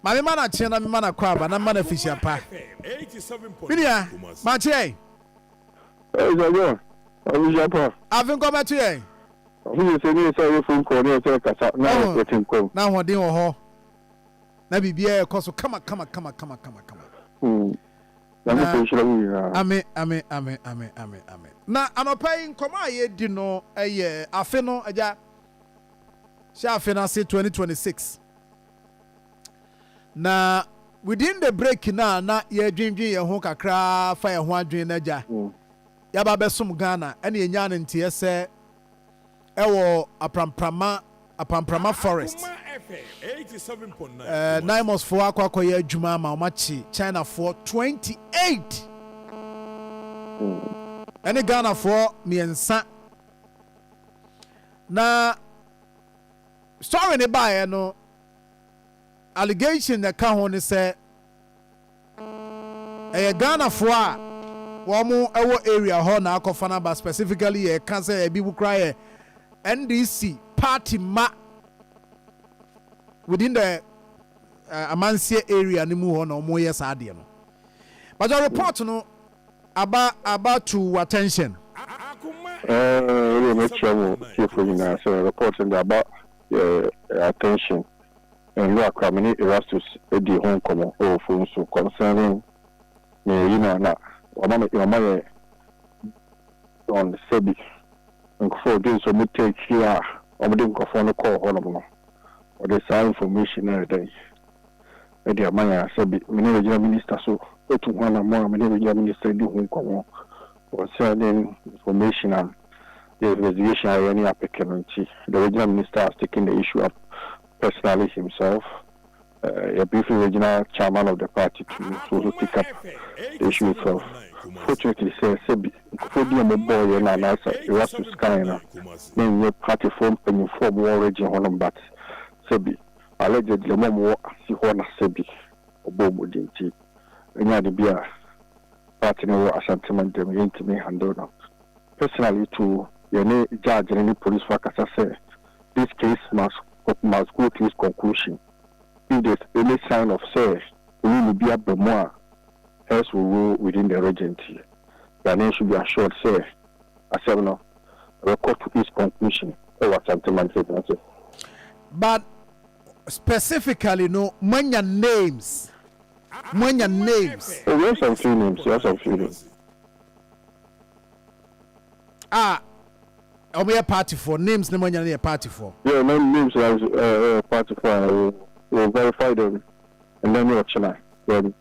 Mami mana chena mi mana kwaba na mana fisha pa. Bidia, ma che. Zago. Fisha pa. Avin ko metu ye. Ofi se ni say phone call ni say kasa na wetin ko. Na hodin wo ho. Na bibia e koso kama. Amen. Na anopai nkoma ye di no eye afe no aja sha afe na say 2026. Na within the break na ye dwindwin ye ho kakra fa ye ho adwen na ja. Ya ba besom Ghana ene enya ne ntie se ewo Apamprama forest. 9 for akwakoye adwuma ma omachi China for 28. Ene Ghana for miensa. Na story ne ba no allegation that can only say Ghana for one more area hona akofana but specifically a cancer a bibu cry NDC party ma within the Amansia area ni mu hono mo yes ade no. But the report no about to attention. Reporting about attention. And you are coming Erastus Eddie Hong Kong or phone so concerning you know now on the Sebi and for this so we take here or we didn't go for the call or the same information every day. Eddie Maya Sebi, minister so to one or more minister do Hong Kong concerning information and the investigation of any applicant. The regional minister has taken the issue up personally himself, a brief regional chairman of the party to take up the issue itself. Fortunately, Sebi, boy and answer, it was to Skyna, then your party form and you form war region on but Sebi, allegedly, Momo, Sihona Sebi, or Bobo Dinti, and you had to be a party or a sentiment them into me and donor. Personally, to your judge and any police workers, I say, this case must go to its conclusion. If there's any sign of say, we will be up the more, else we will within the regency. The name should be assured, say, I said no, record to its conclusion. Over something. But specifically, no, many names. Oh, yes, a few names. A party for names, no money a party for. Yeah, names as party for. We'll verify them and then we'll tonight. Then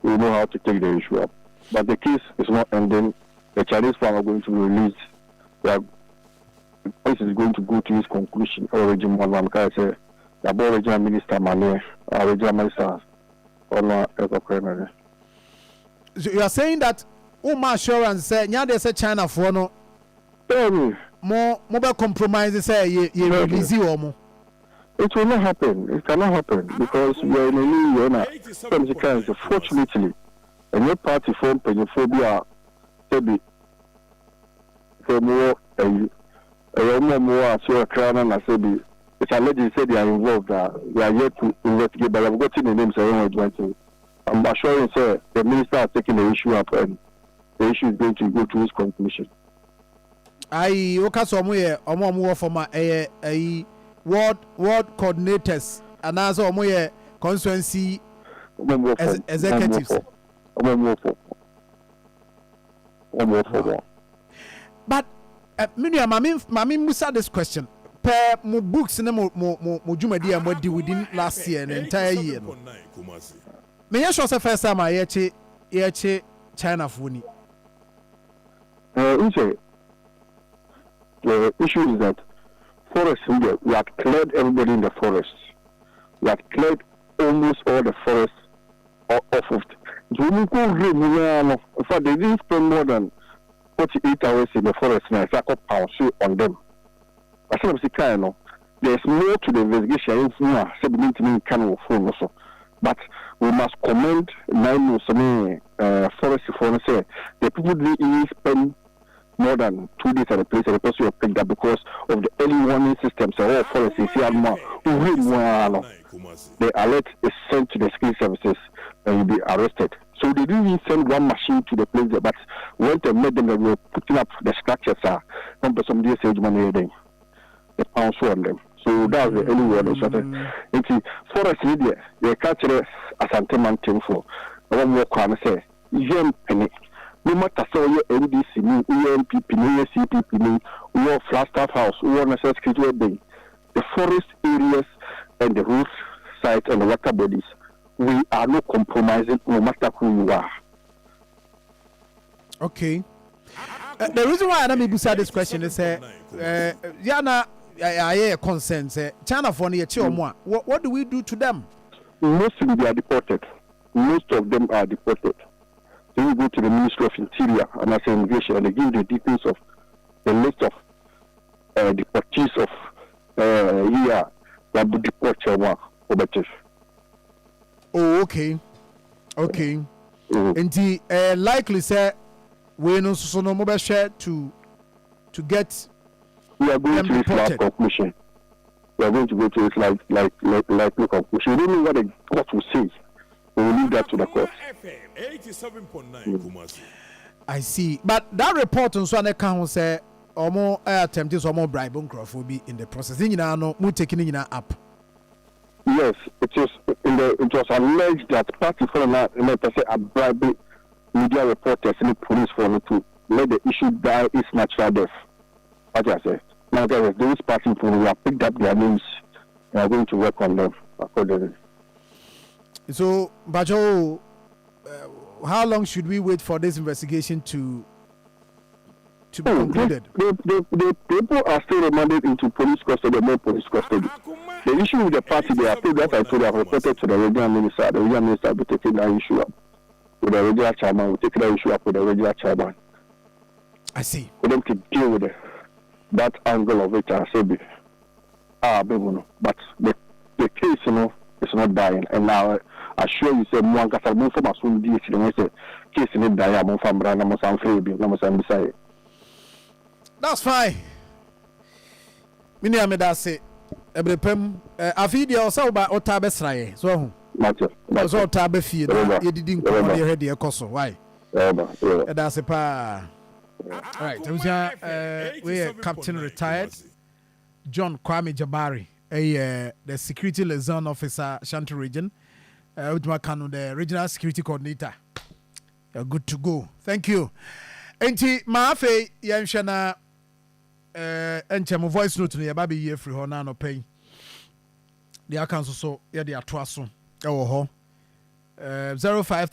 we know how to take the issue up. But the case is not ending. The Chinese farm are going to be released. The case is going to go to its conclusion. Region one can say the regional minister Mane, regional minister on Eco. So you are saying that Uma assurance say nya they say China for no. More compromises say you release you. It will not happen. It cannot happen because we are in a new year. Fortunately, a new party form pedophobia, Sebi, for more so a crown and a Sebi. It's alleged said they are involved. We are yet to investigate, but I've gotten the names I'm assuring, sir, the minister has taken the issue up and the issue is going to go to its conclusion. I okay so omo for my ward coordinators and also omo constituency executives. But mami musa this question per mo books na mo dwumadi am wadi within last year the entire year no me sure say first time I hear China phone. The issue is that forest here, we have cleared everybody in the forest. We have cleared almost all the forests off of it. In fact, they didn't spend more than 48 hours in the forest now. It's like a pound on them. There's more to the investigation. But we must commend forest for say the people didn't spend more than 2 days at a place, and the person was picked up because of the early warning systems. So, for the alert is sent to the security services and you'll be arrested. So they didn't even send one machine to the place there, but went and made them that were putting up the structures. Some days money the pounds on them. So that's the early warning. So, forest media, they catch it as anti-man for. I want more crime say, young penny. No matter so your NDC, UNPP, CPP, or Flagstaff House, or necessary day. The forest areas and the roof sites and the water bodies, we are not compromising no matter who you are. Okay. The reason why I need to this question is, Yana, I consent. China for near Chiomwa. What do we do to them? Most of them are deported. Most of them are deported. They will go to the Ministry of Interior and as immigration, and they give the details of the list of deportees of here that would deport Choma or better. Oh, okay. And the likely say we no so no mobile share to get. We are going to this last conclusion. We are going to go to it like no conclusion. We don't know what the court will say. We will leave that to the court. 87.9 I see. But that report on Swan account say more attempted some more bribe be in the process. You know, no taking it up. Yes, it was alleged that party for a bribe media reporters and the police for to let the issue die its natural death. As I said, now those party people who have picked up their names and are going to work on them accordingly. So, Bajo, how long should we wait for this investigation to be concluded? The people are still remanded into police custody, more police custody. The issue with the party, they are still that I told you, I reported to the regional minister. The regional minister will be taking that issue up with the regional chairman. Will take that issue up with the regional chairman. I see. For them to deal with that angle of it, I say, but the case, is not dying. And now, I assure you, say, one can move from a soon deal to the case in it, Diamond from Branham, some Fabi, no say. That's fine. Mini ameda say, Ebrepem, Afidia or so by Otabesrae. So, that's all Tabe feed. You didn't come on your head, your coso. Why? That's a pa. All right, we are Captain Retired John Kwame Jabari, the security liaison officer, Shanti Region, with the regional security coordinator. You're good to go. Thank you. Enti maafe yanhwana enchem voice note no yaba be ye free ho na no pen. The account so ye de atoa so e wo ho 05